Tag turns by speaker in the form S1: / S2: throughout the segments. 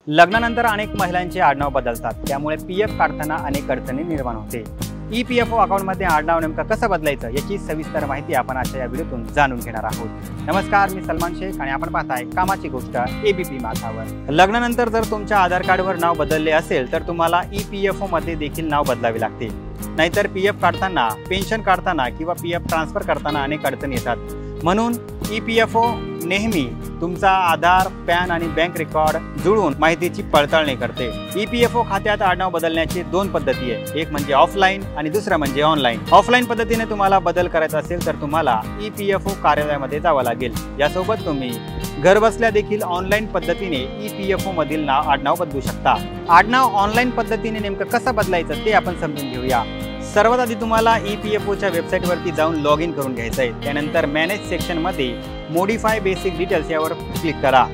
S1: लग्नानंतर अनेक महिलांचे आडनाव बदलतात, त्यामुळे पीएफ काढताना अनेक अडचणी निर्माण होते। ईपीएफओ अकाउंटमध्ये आडनाव नेमकं कसं बदलायचं याची सविस्तर माहिती आपण आजच्या या व्हिडिओतून जाणून घेणार आहोत। नमस्कार, मी सलमान शेख आणि आपण पाहताय कामाची गोष्ट एबीपी माझावर। लग्नानंतर जर तुमच्या आधार कार्डवर नाव बदलले असेल तर तुम्हाला ईपीएफओ मध्ये देखील नाव बदलावे लागते। नाहीतर पीएफ काढताना, पेन्शन काढताना किंवा पीएफ ट्रान्सफर करताना अनेक अडचणी येतात। म्हणून ईपीएफओ नेहमी तुमचा आधार, पॅन आणि बँक रेकॉर्ड जुळवून माहितीची पडताळणी करते। ईपीएफओ खात्यात आडनाव बदलण्याची दोन पद्धती आहेत, एक म्हणजे ऑफलाईन आणि दुसरा म्हणजे ऑनलाईन। ऑफलाईन पद्धतीने तुम्हाला बदल करायचा असेल तर तुम्हाला ईपीएफओ कार्यालयामध्ये जावं लागेल। यासोबत तुम्ही घरबसल्या देखील ऑनलाईन पद्धतीने ईपीएफओ मधील आडनाव बदलू शकता। आडनाव ऑनलाईन पद्धतीने नेमकं कसं बदलायचं ते आपण समजून घेऊया। सर्वात आधी तुम्हाला ईपीएफओच्या वेबसाईटवरती जाऊन लॉग इन करून घ्यायचं आहे। त्यानंतर मॅनेज सेक्शनमध्ये मॉडिफाय बेसिक डिटेल्स यावर क्लिक करा।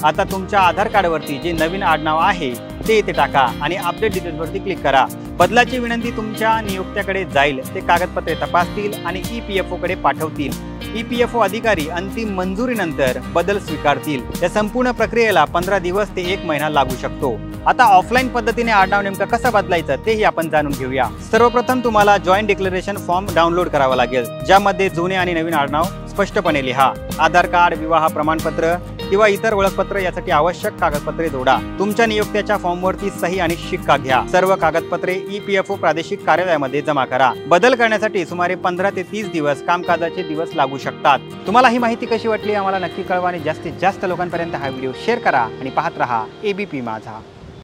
S1: आता तुमच्या आधार कार्डवरती जे नवीन आडनाव आहे ते इथे टाका आणि अपडेट डिटेल्सवरती क्लिक करा। बदलाची विनंती तुमच्या नियोक्त्याकडे जाईल, ते कागदपत्रे तपासतील आणि ईपीएफओकडे पाठवतील। ईपीएफओ अधिकारी अंतिम मंजुरीनंतर बदल स्वीकारतील। या संपूर्ण प्रक्रियेला 15 दिवस ते 1 महिना लागू शकतो। आता ऑफलाईन पद्धतीने आडनाव नेमकं कसं बदलायचं तेही आपण जाणून घेऊया। सर्वप्रथम तुम्हाला जॉईंट डिक्लेरेशन फॉर्म डाउनलोड करावा लागेल, ज्यामध्ये जुने आणि नवीन आडनाव स्पष्टपणे लिहा। आधार कार्ड, विवाह प्रमाणपत्र किंवा इतर ओळखपत्र यासाठी आवश्यक कागदपत्रे जोडा। तुमच्या नियोक्त्याच्या फॉर्मवरती सही आणि शिक्का घ्या। सर्व कागदपत्रे ईपीएफओ प्रादेशिक कार्यालयामध्ये जमा करा। बदल करण्यासाठी सुमारे 15 ते 30 दिवस कामकाजाचे दिवस लागू शकतात। तुम्हाला ही माहिती कशी वाटली आम्हाला नक्की कळवा आणि जास्तीत जास्त लोकांपर्यंत हा व्हिडिओ शेअर करा आणि पाहत रहा एबीपी माझा।